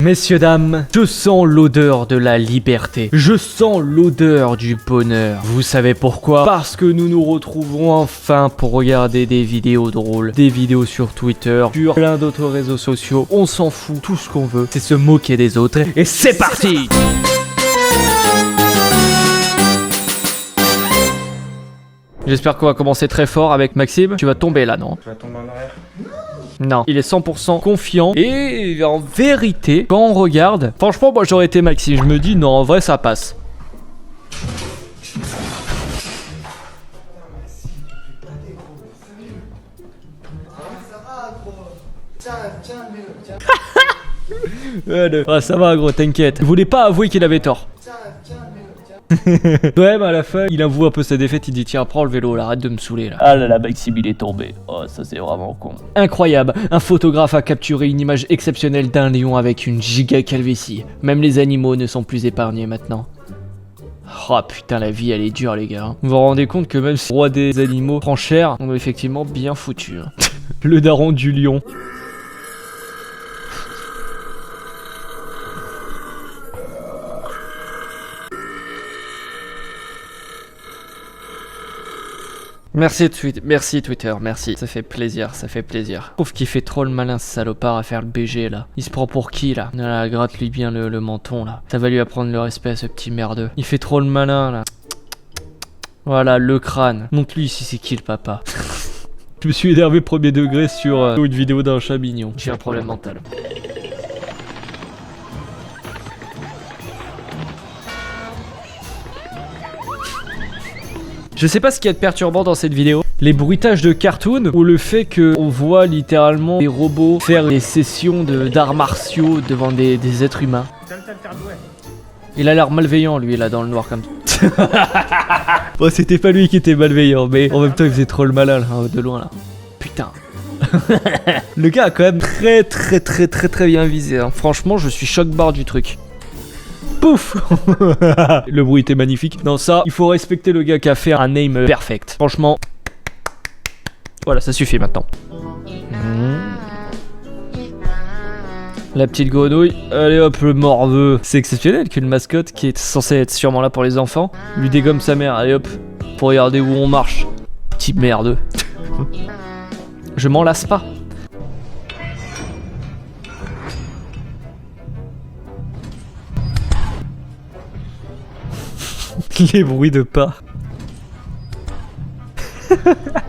Messieurs, dames, je sens l'odeur de la liberté. Je sens l'odeur du bonheur. Vous savez pourquoi? Parce que nous nous retrouvons enfin pour regarder des vidéos drôles, des vidéos sur Twitter, sur plein d'autres réseaux sociaux. On s'en fout, tout ce qu'on veut, c'est se moquer des autres. Et c'est parti! J'espère qu'on va commencer très fort avec Maxime. Tu vas tomber là, non? Tu vas tomber en arrière. Non, il est 100% confiant. Et en vérité, quand on regarde, franchement, moi j'aurais été Maxime. Je me dis, non, en vrai, ça passe. Ah, ça va, gros, t'inquiète. Il voulait pas avouer qu'il avait tort. Ouais, mais à la fin, il avoue un peu sa défaite. Il dit tiens, prends le vélo là, arrête de me saouler là. Ah là là, Maxime il est tombé. Oh, ça c'est vraiment con. Incroyable, un photographe a capturé une image exceptionnelle d'un lion avec une giga calvitie. Même les animaux ne sont plus épargnés maintenant. Oh putain, la vie elle est dure les gars. Vous vous rendez compte que même si le roi des animaux prend cher, on est effectivement bien foutu. Le daron du lion. Merci Twitter, merci. Ça fait plaisir, ça fait plaisir. Je trouve qu'il fait trop le malin ce salopard à faire le BG là. Il se prend pour qui là? Là, gratte-lui bien le menton là. Ça va lui apprendre le respect à ce petit merdeux. Il fait trop le malin là. Voilà, le crâne. Montre-lui ici c'est qui le papa. Je me suis énervé premier degré sur une vidéo d'un chat mignon. J'ai un problème mental. Je sais pas ce qu'il y a de perturbant dans cette vidéo, les bruitages de cartoon ou le fait qu'on voit littéralement des robots faire des sessions d'arts martiaux devant des êtres humains. Il a l'air malveillant lui là dans le noir comme ça. Bon, c'était pas lui qui était malveillant, mais en même temps il faisait trop le malin là, de loin là. Putain. Le gars a quand même très bien visé, hein. Franchement je suis choc-barre du truc. Pouf. Le bruit était magnifique. Non, ça, il faut respecter le gars qui a fait un aim perfect. Franchement. Voilà, ça suffit maintenant. La petite grenouille. Allez hop, le morveux. C'est exceptionnel qu'une mascotte qui est censée être sûrement là pour les enfants lui dégomme sa mère. Allez hop, pour regarder où on marche. Petit merdeux. Je m'en lasse pas. Les bruits de pas.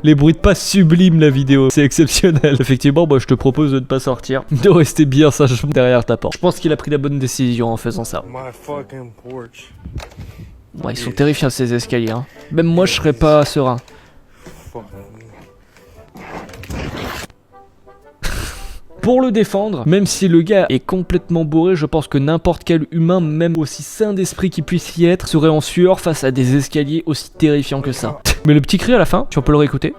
Les bruits de pas subliment la vidéo, c'est exceptionnel. Effectivement, moi je te propose de ne pas sortir, de rester bien sagement derrière ta porte. Je pense qu'il a pris la bonne décision en faisant ça. Ouais, ils sont terrifiants ces escaliers, hein. Même moi je serais pas serein. Pour le défendre, même si le gars est complètement bourré, je pense que n'importe quel humain, même aussi sain d'esprit qu'il puisse y être, serait en sueur face à des escaliers aussi terrifiants que ça. Mais le petit cri à la fin, tu peux le réécouter.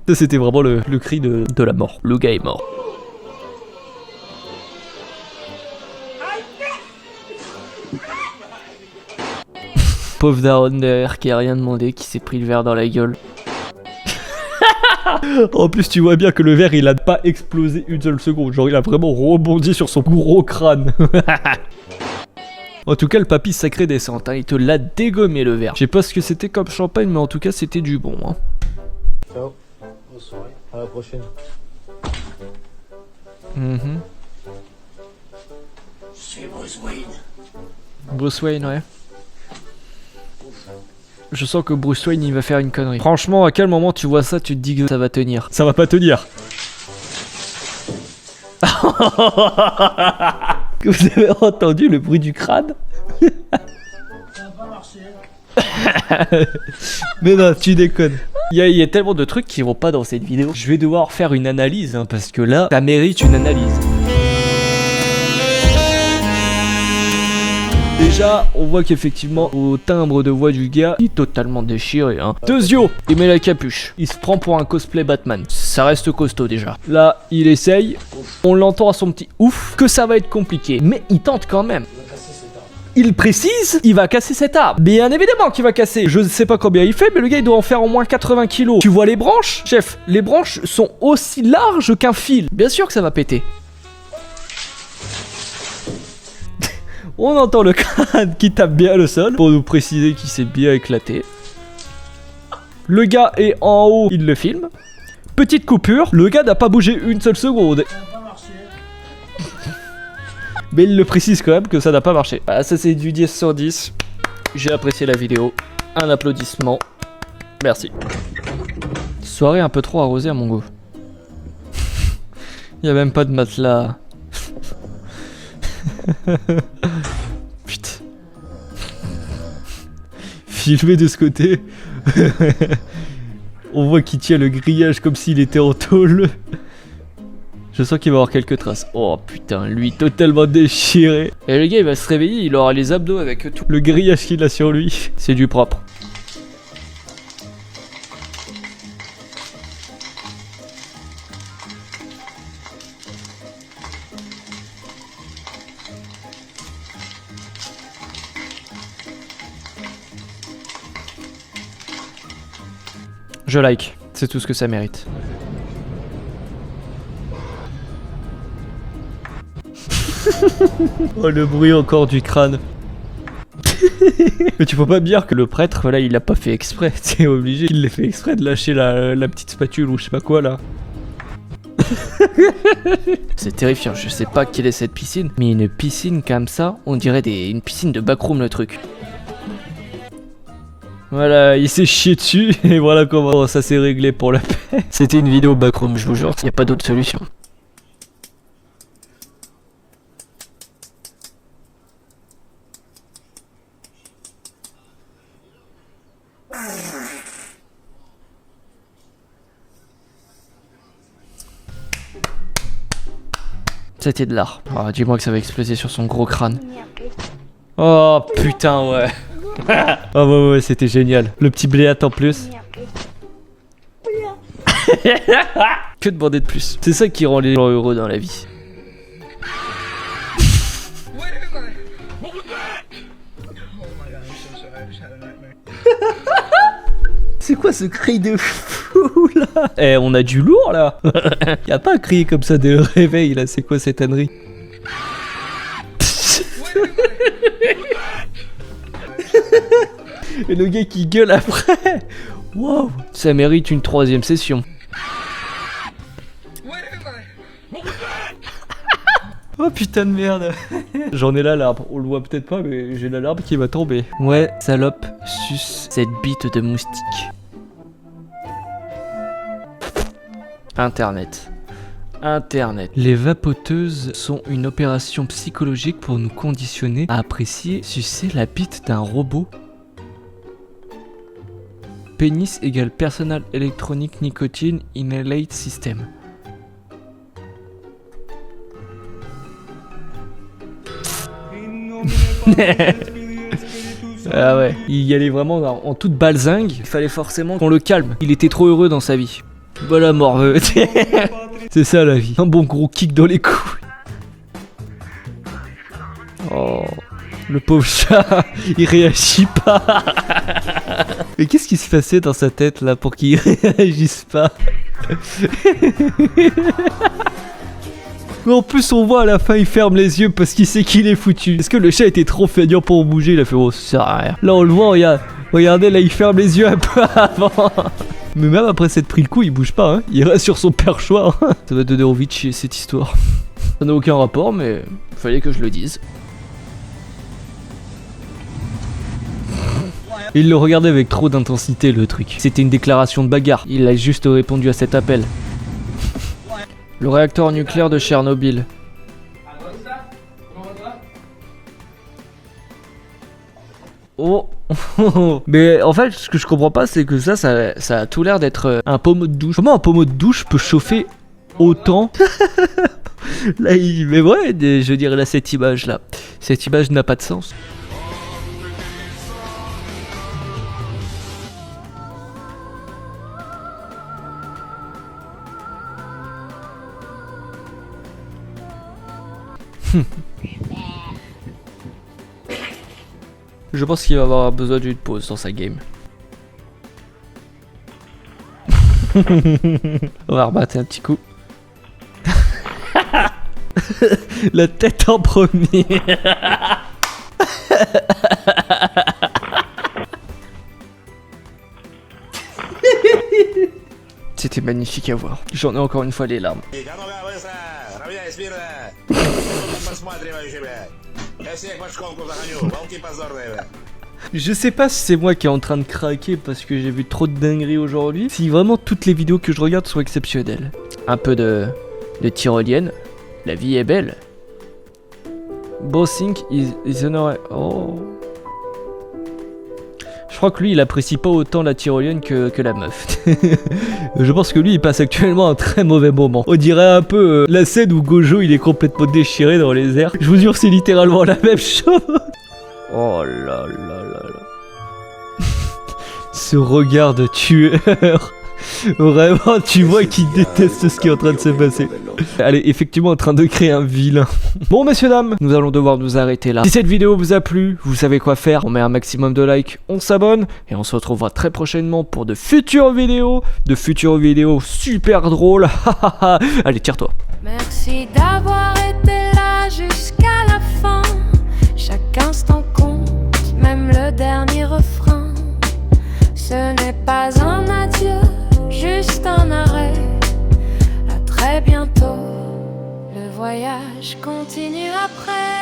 Ça c'était vraiment le cri de la mort. Le gars est mort. Pauvre daron derrière qui a rien demandé, qui s'est pris le verre dans la gueule. En plus tu vois bien que le verre il a pas explosé une seule seconde. Genre il a vraiment rebondi sur son gros crâne. En tout cas le papy sacré descente, hein. Il te l'a dégommé le verre. Je sais pas ce que c'était comme champagne, mais en tout cas c'était du bon, hein. Ciao, bonne soirée, à la prochaine. C'est Bruce Wayne. Bruce Wayne, ouais. Je sens que Bruce Wayne il va faire une connerie. Franchement, à quel moment tu vois ça, tu te dis que ça va tenir? Ça va pas tenir. Vous avez entendu le bruit du crâne? Ça va pas marcher. Mais non, tu déconnes. Il y a tellement de trucs qui vont pas dans cette vidéo. Je vais devoir faire une analyse, hein, parce que là, ça mérite une analyse. Déjà, on voit qu'effectivement, au timbre de voix du gars, il est totalement déchiré, hein. Tezio, il met la capuche. Il se prend pour un cosplay Batman. Ça reste costaud déjà. Là, il essaye. On l'entend à son petit ouf que ça va être compliqué. Mais il tente quand même. Il précise, il va casser cet arbre. Bien évidemment qu'il va casser. Je ne sais pas combien il fait, mais le gars il doit en faire au moins 80 kilos. Tu vois les branches? Chef, les branches sont aussi larges qu'un fil. Bien sûr que ça va péter. On entend le crâne qui tape bien le sol pour nous préciser qu'il s'est bien éclaté. Le gars est en haut, il le filme. Petite coupure, le gars n'a pas bougé une seule seconde. Ça n'a pas marché. Mais il le précise quand même que ça n'a pas marché. Ah, ça c'est du 10 sur 10. J'ai apprécié la vidéo. Un applaudissement. Merci. Soirée un peu trop arrosée à mon goût. Il y a même pas de matelas. Putain. Filmé de ce côté. On voit qu'il tient le grillage comme s'il était en tôle. Je sens qu'il va y avoir quelques traces. Oh putain, lui totalement déchiré. Et le gars il va se réveiller, il aura les abdos avec tout le grillage qu'il a sur lui. C'est du propre. Je like, c'est tout ce que ça mérite. Oh le bruit encore du crâne. Mais tu peux pas me dire que le prêtre là il a pas fait exprès. C'est obligé, il l'a fait exprès de lâcher la petite spatule ou je sais pas quoi là. C'est terrifiant, je sais pas quelle est cette piscine. Mais une piscine comme ça, on dirait une piscine de backroom le truc. Voilà, il s'est chié dessus et voilà comment ça s'est réglé pour la paix. C'était une vidéo backroom, je vous jure, y a pas d'autre solution. C'était de l'art. Oh, dis-moi que ça va exploser sur son gros crâne. Oh putain ouais. Oh ouais, c'était génial. Le petit bléat en plus. Que demander de plus? C'est ça qui rend les gens heureux dans la vie. C'est quoi ce cri de fou là? Eh, on a du lourd là. Y'a pas à crier comme ça dès le réveil là, c'est quoi cette ânerie? Et le gars qui gueule après. Wow, ça mérite une 3e session. Oh putain de merde. J'en ai là l'arbre, on le voit peut-être pas mais j'ai là l'arbre qui va tomber. Ouais, salope, suce cette bite de moustique. Internet. Les vapoteuses sont une opération psychologique pour nous conditionner à apprécier sucer la bite d'un robot. Pénis égale Personal Electronic Nicotine Inhalate System. Ah ouais, il y allait vraiment en toute balzingue. Il fallait forcément qu'on le calme. Il était trop heureux dans sa vie. Voilà morveux. C'est ça la vie. Un bon gros kick dans les couilles. Oh, le pauvre chat, il réagit pas. Mais qu'est-ce qui se passait dans sa tête là pour qu'il réagisse pas? Mais en plus on voit à la fin il ferme les yeux parce qu'il sait qu'il est foutu. Est-ce que le chat était trop feignant pour bouger? Il a fait oh ça sert à rien. Là on le voit, regarde. Regardez là il ferme les yeux un peu avant. Mais même après s'être pris le coup il bouge pas hein. Il reste sur son perchoir. Ça va donner envie de chier cette histoire. Ça n'a aucun rapport mais fallait que je le dise. Il le regardait avec trop d'intensité le truc. C'était une déclaration de bagarre. Il a juste répondu à cet appel. Le réacteur nucléaire de Tchernobyl. Oh. Mais en fait ce que je comprends pas c'est que ça a tout l'air d'être un pommeau de douche. Comment un pommeau de douche peut chauffer autant? Là mais ouais je dirais là cette image n'a pas de sens. Je pense qu'il va avoir besoin d'une pause dans sa game. On va rebattre un petit coup. La tête en premier. C'était magnifique à voir. J'en ai encore une fois les larmes. Je sais pas si c'est moi qui est en train de craquer parce que j'ai vu trop de dingueries aujourd'hui. Si vraiment toutes les vidéos que je regarde sont exceptionnelles. Un peu de tyrolienne. La vie est belle. Bossing is an... Oh. Je crois que lui il apprécie pas autant la tyrolienne que la meuf. Je pense que lui il passe actuellement un très mauvais moment. On dirait un peu la scène où Gojo il est complètement déchiré dans les airs. Je vous jure c'est littéralement la même chose. Oh là là là là. Ce regard de tueur. Vraiment tu vois qu'il déteste ce qui est en train de se passer. Elle est effectivement en train de créer un vilain. Bon messieurs dames, nous allons devoir nous arrêter là. Si cette vidéo vous a plu, vous savez quoi faire. On met un maximum de likes, on s'abonne. Et on se retrouvera très prochainement pour de futures vidéos super drôles. Allez tire-toi. Merci d'avoir été là jusqu'à la fin. Chaque instant compte, même le dernier refrain. Ce n'est pas un adieu, juste un arrêt. À très bientôt, le voyage continue après.